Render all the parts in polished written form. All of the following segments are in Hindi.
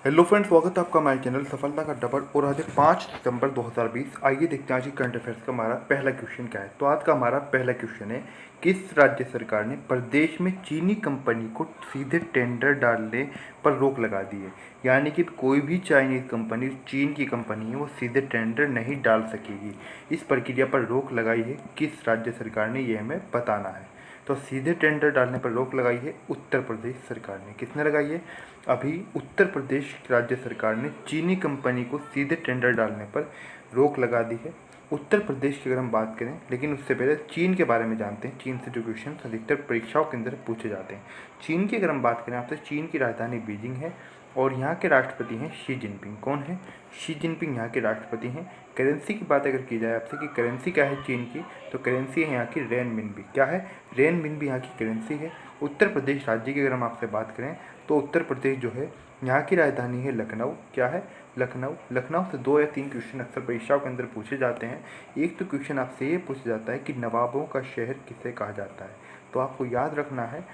हेलो फ्रेंड्स, स्वागत है आपका हमारे चैनल सफलता का डबल। और आज है 5 सितंबर 2020। आइए देखते हैं आज की करंट अफेयर्स का हमारा पहला क्वेश्चन क्या है। तो आज का हमारा पहला क्वेश्चन है, किस राज्य सरकार ने प्रदेश में चीनी कंपनी को सीधे टेंडर डालने पर रोक लगा दी है। यानी कि कोई भी चाइनीज़ कंपनी, चीन की कंपनी है, वो सीधे टेंडर नहीं डाल सकेगी। इस प्रक्रिया पर रोक लगाई है किस राज्य सरकार ने, ये हमें बताना है। तो सीधे टेंडर डालने पर रोक लगाई है उत्तर प्रदेश सरकार ने। किसने लगाई है? अभी उत्तर प्रदेश राज्य सरकार ने चीनी कंपनी को सीधे टेंडर डालने पर रोक लगा दी है। उत्तर प्रदेश की अगर हम बात करें, लेकिन उससे पहले चीन के बारे में जानते हैं। चीन से जो क्वेश्चन अधिकतर परीक्षाओं के अंदर पूछे जाते हैं। चीन की अगर हम बात करें आपसे, चीन की राजधानी बीजिंग है और यहाँ के राष्ट्रपति हैं शी जिनपिंग। कौन है? शी जिनपिंग यहाँ के राष्ट्रपति हैं। करेंसी की बात अगर की जाए आपसे कि करेंसी क्या है चीन की, तो करेंसी है यहाँ की रेनमिनबी। क्या है? रेनमिनबी यहाँ की करेंसी है। उत्तर प्रदेश राज्य की अगर हम आपसे बात करें तो उत्तर प्रदेश जो है, यहाँ की राजधानी है लखनऊ। क्या है? लखनऊ। लखनऊ से 2 या 3 क्वेश्चन अक्सर परीक्षाओं के अंदर पूछे जाते हैं। एक तो क्वेश्चन आपसे ये पूछा जाता है कि नवाबों का शहर किसे कहा जाता है। तो आपको याद रखना है,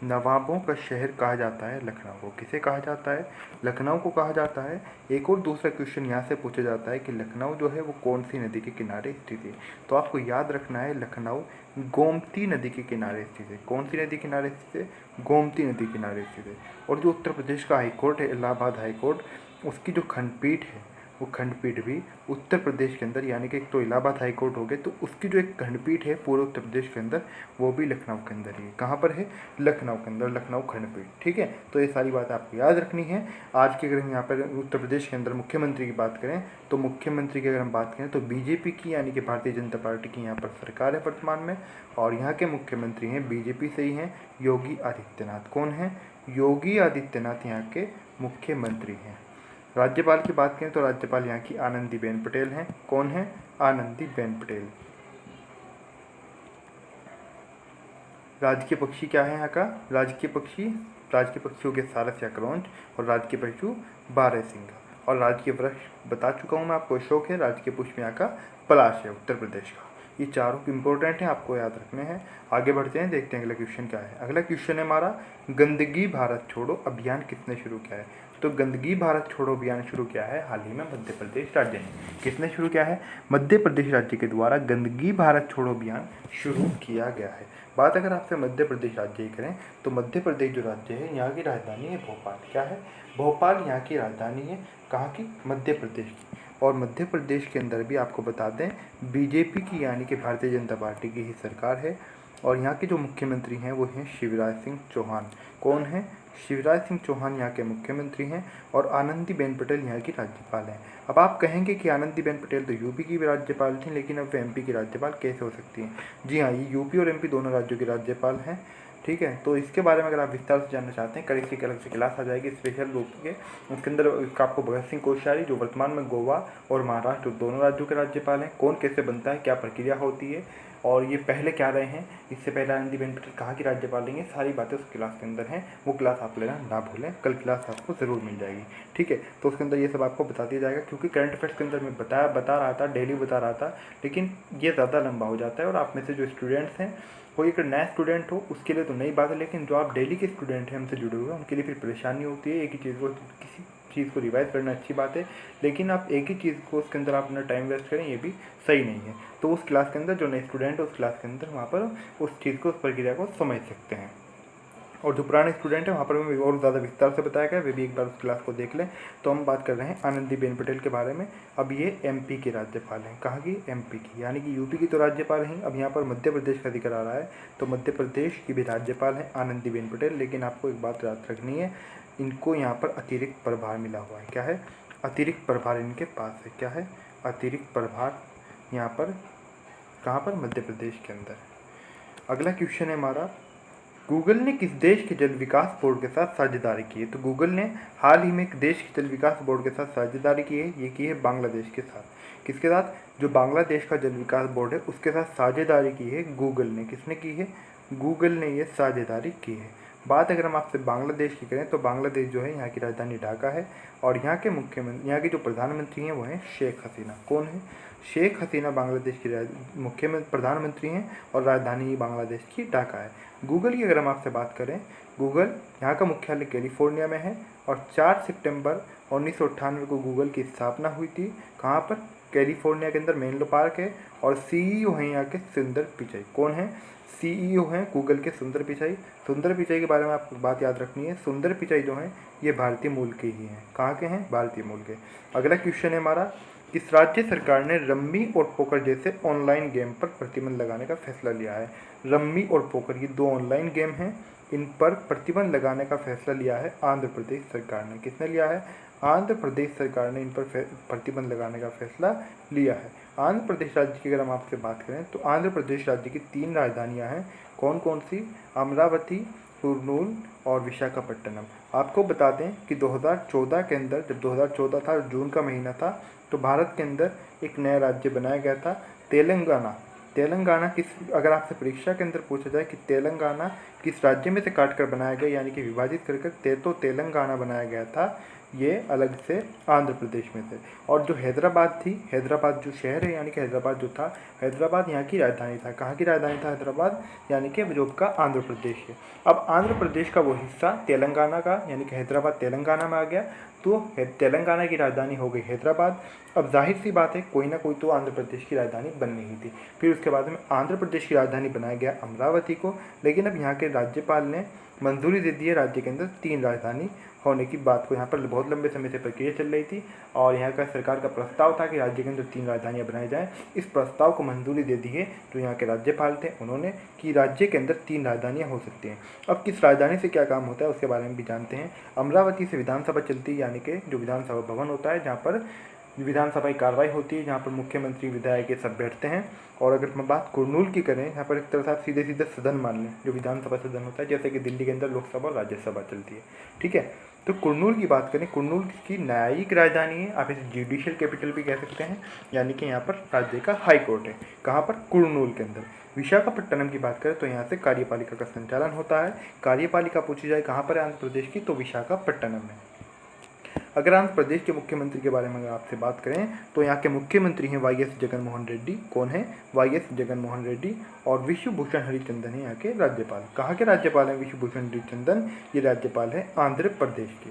नवाबों का शहर कहा जाता है लखनऊ को। किसे कहा जाता है? लखनऊ को कहा जाता है। एक और दूसरा क्वेश्चन यहाँ से पूछा जाता है कि लखनऊ जो है वो कौन सी नदी के किनारे स्थित है। तो आपको याद रखना है, लखनऊ गोमती नदी के किनारे स्थित है। कौन सी नदी किनारे स्थित है? गोमती नदी किनारे स्थित है। और जो उत्तर प्रदेश का हाईकोर्ट है, इलाहाबाद हाईकोर्ट, उसकी जो खंडपीठ है, वो खंडपीठ भी उत्तर प्रदेश के अंदर, यानी कि एक तो इलाहाबाद हाई कोर्ट हो गए, तो उसकी जो एक खंडपीठ है पूरे उत्तर प्रदेश के अंदर, वो भी लखनऊ के अंदर ही है। कहाँ पर है? लखनऊ के अंदर, लखनऊ खंडपीठ। ठीक है, तो ये सारी बात आपको याद रखनी है। आज की अगर हम यहाँ पर उत्तर प्रदेश के अंदर मुख्यमंत्री की बात करें, तो मुख्यमंत्री की अगर हम बात करें तो बीजेपी की, यानी कि भारतीय जनता पार्टी की यहाँ पर सरकार है वर्तमान में, और यहाँ के मुख्यमंत्री हैं बीजेपी से ही हैं, योगी आदित्यनाथ। कौन है? योगी आदित्यनाथ यहाँ के मुख्यमंत्री हैं। राज्यपाल की बात करें तो राज्यपाल यहाँ की आनंदीबेन पटेल हैं। कौन है? आनंदीबेन पटेल। राजकीय पक्षी क्या है यहाँ का? राजकीय पक्षियों के सारस या क्रौंच, और राजकीय पशु बारहसिंगा। और राजकीय वृक्ष बता चुका हूँ मैं आपको, अशोक है। राजकीय पुष्प यहाँ का पलाश है उत्तर प्रदेश का। ये चारों इंपॉर्टेंट हैं, आपको याद रखने हैं। आगे बढ़ते हैं, देखते हैं अगला क्वेश्चन क्या है। अगला क्वेश्चन है हमारा, गंदगी भारत छोड़ो अभियान किसने शुरू किया है। तो गंदगी भारत छोड़ो अभियान शुरू किया है हाल ही में मध्य प्रदेश राज्य ने। किसने शुरू किया है? मध्य प्रदेश राज्य के द्वारा गंदगी भारत छोड़ो अभियान शुरू किया गया है। बात अगर आपसे मध्य प्रदेश राज्य की करें तो मध्य प्रदेश जो राज्य है, यहाँ की राजधानी है भोपाल। क्या है? भोपाल यहाँ की राजधानी है। कहाँ की? मध्य प्रदेश की। और मध्य प्रदेश के अंदर भी आपको बता दें, बीजेपी की, यानी कि भारतीय जनता पार्टी की ही सरकार है। और यहाँ के जो मुख्यमंत्री हैं वो हैं शिवराज सिंह चौहान। कौन है? शिवराज सिंह चौहान यहाँ के मुख्यमंत्री हैं। और आनंदीबेन पटेल यहाँ की राज्यपाल हैं। अब आप कहेंगे कि आनंदीबेन पटेल तो यूपी की भी राज्यपाल थी, लेकिन अब वे एमपी की राज्यपाल कैसे हो सकती हैं? जी हाँ, ये यूपी और एमपी दोनों राज्यों की राज्यपाल हैं। ठीक है, तो इसके बारे में अगर आप विस्तार से जानना चाहते हैं, कल इसकी अलग से क्लास आ जाएगी स्पेशल रूप के। उसके अंदर इसका आपको भगत सिंह कोश्यारी, जो वर्तमान में गोवा और महाराष्ट्र दोनों राज्यों के राज्यपाल हैं, कौन कैसे बनता है, क्या प्रक्रिया होती है, और ये पहले क्या रहे हैं, इससे पहले आनंदीबेन पटेल कहाँ की राज्यपाल रहेंगे, सारी बातें उस क्लास के अंदर हैं। वो क्लास आप लेना ना भूलें, कल क्लास आपको ज़रूर मिल जाएगी। ठीक है, तो उसके अंदर ये सब आपको बता दिया जाएगा, क्योंकि करंट अफेयर्स के अंदर मैं बता रहा था, डेली बता रहा था, लेकिन ये ज़्यादा लंबा हो जाता है। और आप में से जो स्टूडेंट्स हैं, कोई अगर नया स्टूडेंट हो उसके लिए तो नई बात है, लेकिन जो आप डेली के स्टूडेंट हैं हमसे जुड़े हुए, उनके लिए फिर परेशानी होती है। एक ही चीज़ को, किसी चीज़ को रिवाइज करना अच्छी बात है, लेकिन आप एक ही चीज़ को उसके अंदर आप अपना टाइम वेस्ट करें, ये भी सही नहीं है। तो उस क्लास के अंदर जो नए स्टूडेंट है, उस क्लास के अंदर वहाँ पर उस चीज़ को, उस प्रक्रिया को समझ सकते हैं। और जो पुराने स्टूडेंट हैं वहाँ पर भी और ज़्यादा विस्तार से बताया गया, वे भी एक बार उस क्लास को देख लें। तो हम बात कर रहे हैं आनंदीबेन पटेल के बारे में। अब ये एमपी के राज्यपाल हैं। कहाँ की? एमपी की, यानी कि यूपी की तो राज्यपाल हैं। अब यहाँ पर मध्य प्रदेश का जिक्र आ रहा है, तो मध्य प्रदेश की भी राज्यपाल हैं आनंदीबेन पटेल। लेकिन आपको एक बात याद रखनी है, इनको यहाँ पर अतिरिक्त प्रभार मिला हुआ है। क्या है? अतिरिक्त प्रभार इनके पास है। क्या है? अतिरिक्त प्रभार यहाँ पर, कहाँ पर? मध्य प्रदेश के अंदर। अगला क्वेश्चन है हमारा, गूगल ने किस देश के जल विकास बोर्ड के साथ साझेदारी की है। तो गूगल ने हाल ही में एक देश के जल विकास बोर्ड के साथ साझेदारी की है। ये की है बांग्लादेश के साथ। किसके साथ? जो बांग्लादेश का जल विकास बोर्ड है उसके साथ साझेदारी की है गूगल ने। किसने की है? गूगल ने ये साझेदारी की है। बात अगर हम आपसे बांग्लादेश की करें तो बांग्लादेश जो है, यहाँ की राजधानी ढाका है। और यहाँ के मुख्यमंत्री, यहाँ के जो प्रधानमंत्री हैं वो हैं शेख हसीना। कौन है? शेख हसीना बांग्लादेश की प्रधानमंत्री हैं, और राजधानी बांग्लादेश की ढाका है। गूगल की अगर हम आपसे बात करें, गूगल यहाँ का मुख्यालय कैलिफोर्निया में है। और 4 सितंबर 1998 को गूगल की स्थापना हुई थी। कहाँ पर? कैलिफोर्निया के अंदर मेनलो पार्क है। और सीईओ हैं यहाँ के सुंदर पिचाई। कौन है? सीईओ हैं गूगल के सुंदर पिचाई। सुंदर पिचाई के बारे में आपको बात याद रखनी है, सुंदर पिचाई जो हैं ये भारतीय मूल के ही हैं। कहाँ के हैं? भारतीय मूल के। अगला क्वेश्चन है हमारा, किस राज्य सरकार ने रम्मी और पोकर जैसे ऑनलाइन गेम पर प्रतिबंध लगाने का फैसला लिया है? रम्मी और पोकर ये दो ऑनलाइन गेम हैं, इन पर प्रतिबंध लगाने का फैसला लिया है आंध्र प्रदेश सरकार ने। किसने लिया है? आंध्र प्रदेश सरकार ने इन पर प्रतिबंध लगाने का फैसला लिया है। आंध्र प्रदेश राज्य की अगर हम आपसे बात करें तो आंध्र प्रदेश राज्य की 3 राजधानियां हैं। कौन कौन सी? अमरावती, कुर्नूल और विशाखापट्टनम। आपको बता दें कि 2014 के अंदर, जब 2014 था, जून का महीना था, तो भारत के अंदर एक नया राज्य बनाया गया था, तेलंगाना। तेलंगाना किस, अगर आपसे परीक्षा के अंदर पूछा जाए कि तेलंगाना किस राज्य में से काट कर बनाया गया, यानी कि विभाजित कर तो तेलंगाना बनाया गया था, ये अलग से आंध्र प्रदेश में से। और जो हैदराबाद थी, हैदराबाद जो शहर है, यानी कि हैदराबाद जो था, हैदराबाद यहाँ की राजधानी था। कहाँ की राजधानी था हैदराबाद? यानी कि जो का आंध्र प्रदेश है। अब आंध्र प्रदेश का वो हिस्सा तेलंगाना का, यानी कि हैदराबाद तेलंगाना में आ गया, तो तेलंगाना की राजधानी हो गई हैदराबाद। अब जाहिर सी बात है, कोई ना कोई तो आंध्र प्रदेश की राजधानी बननी ही थी। फिर उसके बाद में आंध्र प्रदेश की राजधानी बनाया गया अमरावती को। लेकिन अब यहाँ के राज्यपाल ने मंजूरी दे दी है राज्य के अंदर 3 राजधानी होने की बात को। यहाँ पर बहुत लंबे समय से प्रक्रिया चल रही थी और यहाँ का सरकार का प्रस्ताव था कि राज्य के अंदर 3 राजधानियाँ बनाई जाएँ। इस प्रस्ताव को मंजूरी दे दी है जो यहाँ के राज्यपाल थे उन्होंने, कि राज्य के अंदर 3 राजधानियाँ हो सकती हैं। अब किस राजधानी से क्या काम होता है उसके बारे में भी जानते हैं। अमरावती से विधानसभा चलती है, यानी कि जो विधानसभा भवन होता है जहाँ पर विधानसभा की कार्रवाई होती है, जहाँ पर मुख्यमंत्री विधायक ये सब बैठते हैं। और अगर मैं बात कुर्नूल की करें, यहाँ पर एक तरह से आप सीधे सीधे सदन मान लें, जो विधानसभा सदन होता है, जैसे कि दिल्ली के अंदर लोकसभा और राज्यसभा चलती है। ठीक है, तो कुर्नूल की बात करें, कुर्नूल की न्यायिक राजधानी है, आप इसे जुडिशियल कैपिटल भी कह सकते हैं, यानी कि यहाँ पर राज्य का हाई कोर्ट है। कहाँ पर? कुर्नूल के अंदर। विशाखापट्टनम की बात करें तो यहाँ से कार्यपालिका का संचालन होता है। कार्यपालिका पूछी जाए कहाँ पर है आंध्र प्रदेश की, तो विशाखापट्टनम में। अगर आंध्र प्रदेश के मुख्यमंत्री के बारे में अगर आपसे बात करें तो यहाँ के मुख्यमंत्री हैं वाई.एस. जगनमोहन रेड्डी। कौन है? वाई.एस. जगनमोहन रेड्डी। और विश्वभूषण हरिचंदन है यहाँ के राज्यपाल। कहाँ के राज्यपाल हैं विश्वभूषण हरिचंदन? ये राज्यपाल है आंध्र प्रदेश के।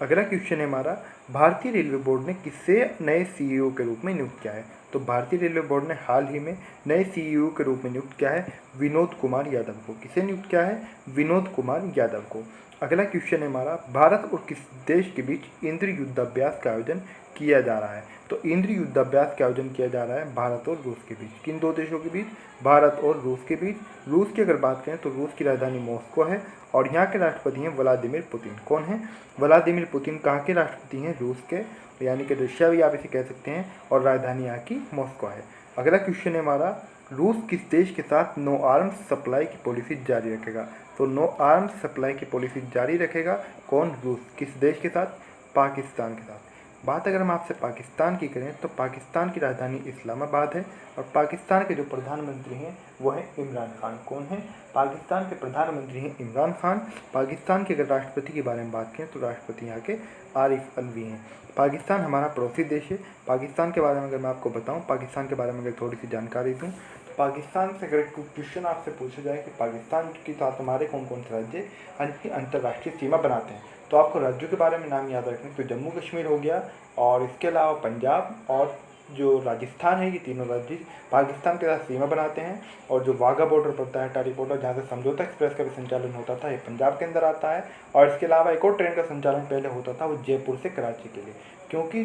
अगला क्वेश्चन है हमारा, भारतीय रेलवे बोर्ड ने किसे नए सीईओ के रूप में नियुक्त किया है? तो भारतीय रेलवे बोर्ड ने हाल ही में नए सीईओ के रूप में नियुक्त किया है विनोद कुमार यादव को। किसे नियुक्त किया है? विनोद कुमार यादव को। अगला क्वेश्चन है हमारा, भारत और किस देश के बीच इंद्र युद्धाभ्यास का आयोजन किया जा रहा है? तो इंद्र युद्धाभ्यास का आयोजन किया जा रहा है भारत और रूस के बीच। किन 2 देशों के बीच? भारत और रूस के बीच। रूस की अगर बात करें तो रूस की राजधानी मॉस्को है और यहाँ के राष्ट्रपति हैं व्लादिमीर पुतिन। कौन है? Vladimir Putin. कहाँ के राष्ट्रपति हैं? रूस के, यानी कि रशिया भी आप इसे कह सकते हैं, और राजधानी यहाँ की मॉस्को है। अगला क्वेश्चन है हमारा, रूस किस देश के साथ नो आर्म्स सप्लाई की पॉलिसी जारी रखेगा? तो नो आर्म्स सप्लाई की पॉलिसी जारी रखेगा कौन? रूस। किस देश के साथ? पाकिस्तान के साथ। बात अगर हम आपसे पाकिस्तान की करें तो पाकिस्तान की राजधानी इस्लामाबाद है और पाकिस्तान के जो प्रधानमंत्री हैं वो है इमरान खान। कौन है? पाकिस्तान के प्रधानमंत्री हैं इमरान खान। पाकिस्तान के अगर राष्ट्रपति के बारे में बात करें तो राष्ट्रपति यहाँ के आरिफ अलवी हैं। पाकिस्तान हमारा पड़ोसी देश है। पाकिस्तान के बारे में अगर मैं आपको बताऊं, पाकिस्तान के बारे में अगर थोड़ी सी जानकारी दूं, तो पाकिस्तान से अगर क्वेश्चन आपसे पूछा जाए कि पाकिस्तान के साथ हमारे कौन कौन से राज्य अंतर्राष्ट्रीय सीमा बनाते हैं, तो आपको राज्यों के बारे में नाम याद रखने, तो जम्मू कश्मीर हो गया और इसके अलावा पंजाब और जो राजस्थान है, ये तीनों राज्य पाकिस्तान के साथ सीमा बनाते हैं। और जो वाघा बॉर्डर पड़ता है, अटारी बॉर्डर, जहाँ से समझौता एक्सप्रेस का भी संचालन होता था, ये पंजाब के अंदर आता है। और इसके अलावा एक और ट्रेन का संचालन पहले होता था, वो जयपुर से कराची के लिए। क्योंकि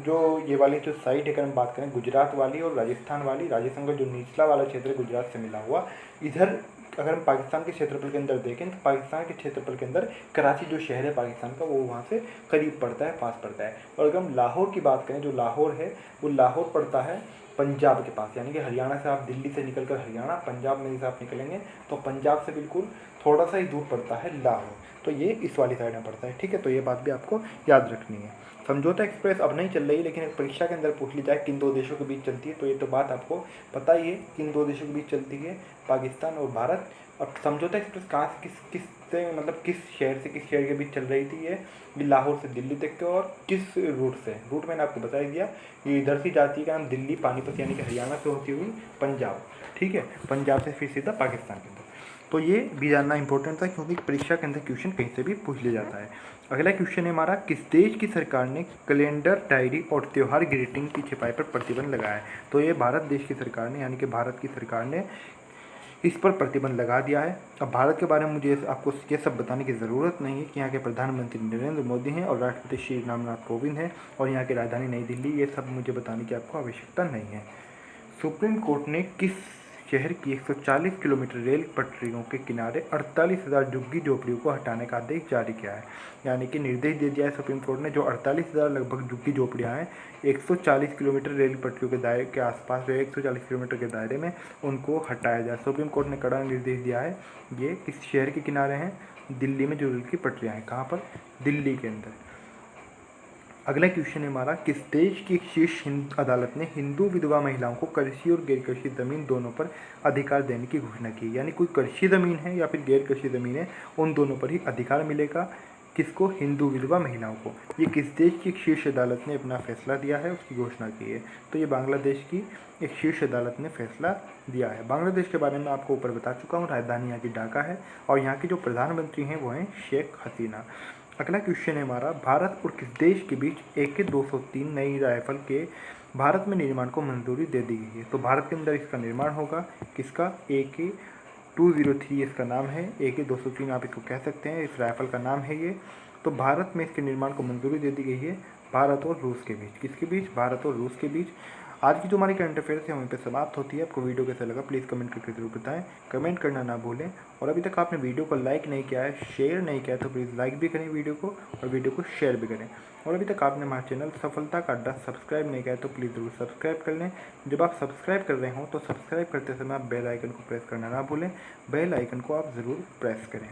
जो ये वाली जो साइड है, अगर हम बात करें गुजरात वाली और राजस्थान वाली, राजस्थान का जो निचला वाला क्षेत्र है गुजरात से मिला हुआ, इधर अगर हम पाकिस्तान के क्षेत्रफल के अंदर देखें तो पाकिस्तान के क्षेत्रफल के अंदर कराची जो शहर है पाकिस्तान का, वो वहाँ से करीब पड़ता है, पास पड़ता है। और अगर हम लाहौर की बात करें, जो लाहौर है वो लाहौर पड़ता है पंजाब के पास, यानी कि हरियाणा से आप दिल्ली से निकलकर हरियाणा, पंजाब में से आप निकलेंगे तो पंजाब से बिल्कुल थोड़ा सा ही दूर पड़ता है लाहौर, तो ये इस वाली साइड में पड़ता है। ठीक है, तो ये बात भी आपको याद रखनी है। समझौता एक्सप्रेस अब नहीं चल रही, लेकिन एक परीक्षा के अंदर पूछ ली जाए किन 2 देशों के बीच चलती है, तो ये तो बात आपको पता ही है किन 2 देशों के बीच चलती है, पाकिस्तान और भारत। अब समझौता एक्सप्रेस कहाँ से किस से मतलब किस शहर से किस शहर के बीच चल रही थी? ये लाहौर से दिल्ली तक के, और किस रूट से? रूट मैंने आपको बता ही दिया, ये इधर से जाती है का नाम दिल्ली पानीपत, यानी कि हरियाणा से होती हुई पंजाब। ठीक है, पंजाब से फिर सीधा पाकिस्तान के अंदर। तो ये भी जानना इंपॉर्टेंट था क्योंकि परीक्षा के अंदर क्वेश्चन कहीं से भी पूछ लिया जाता है। अगला क्वेश्चन है हमारा, किस देश की सरकार ने कैलेंडर, डायरी और त्यौहार ग्रीटिंग की छपाई पर प्रतिबंध लगाया है? तो ये भारत देश की सरकार ने, यानी कि भारत की सरकार ने इस पर प्रतिबंध लगा दिया है। अब भारत के बारे में मुझे आपको ये सब बताने की ज़रूरत नहीं है कि यहाँ के प्रधानमंत्री नरेंद्र मोदी हैं और राष्ट्रपति श्री रामनाथ कोविंद हैं और यहाँ की राजधानी नई दिल्ली, ये सब मुझे बताने की आपको आवश्यकता नहीं है। सुप्रीम कोर्ट ने किस शहर की 140 किलोमीटर रेल पटरियों के किनारे 48,000 झुग्गी झोपड़ियों को हटाने का आदेश जारी किया है? यानी कि निर्देश दे दिया है सुप्रीम कोर्ट ने, जो 48,000 लगभग झुग्गी झोपड़ियाँ हैं 140 किलोमीटर रेल पटरियों के दायरे के आसपास, जो 140 किलोमीटर के दायरे में, उनको हटाया जाए। सुप्रीम कोर्ट ने कड़ा निर्देश दिया है। ये किस शहर के किनारे हैं? दिल्ली में जो रेल की पटरियाँ हैं, कहाँ पर? दिल्ली के अंदर। अगला क्वेश्चन है हमारा, किस देश की एक शीर्ष अदालत ने हिंदू विधवा महिलाओं को कृषि और गैर कृषि जमीन दोनों पर अधिकार देने की घोषणा की? यानी कोई कृषि जमीन है या फिर गैर कृषि जमीन है, उन दोनों पर ही अधिकार मिलेगा। किसको? हिंदू विधवा महिलाओं को। ये किस देश की एक शीर्ष अदालत ने अपना फैसला दिया है, उसकी घोषणा की है? तो ये बांग्लादेश की एक शीर्ष अदालत ने फैसला दिया है। बांग्लादेश के बारे में आपको ऊपर बता चुका हूँ, राजधानी यहाँ की ढाका है और यहाँ के जो प्रधानमंत्री हैं वो हैं शेख हसीना। अगला क्वेश्चन है हमारा, भारत और किस देश के बीच AK-203 नई राइफल के भारत में निर्माण को मंजूरी दे दी गई है? तो भारत के अंदर इसका निर्माण होगा। किसका? AK-203 इसका नाम है, AK-203 आप इसको कह सकते हैं, इस राइफल का नाम है ये। तो भारत में इसके निर्माण को मंजूरी दे दी गई है भारत और रूस के बीच। किसके बीच? भारत और रूस के बीच। आज की जो हमारी करंट अफेयर्स है वहीं पे समाप्त होती है। आपको वीडियो कैसा लगा प्लीज़ कमेंट करके जरूर बताएं, कमेंट करना ना भूलें। और अभी तक आपने वीडियो को लाइक नहीं किया है, शेयर नहीं किया है, तो प्लीज़ लाइक भी करें वीडियो को और वीडियो को शेयर भी करें। और अभी तक आपने हमारे चैनल सफलता का अड्डा सब्सक्राइब नहीं किया है तो प्लीज़ ज़रूर सब्सक्राइब कर लें। जब आप सब्सक्राइब कर रहे हो तो सब्सक्राइब करते समय आप बेल आइकन को प्रेस करना ना भूलें, बेल आइकन को आप ज़रूर प्रेस करें।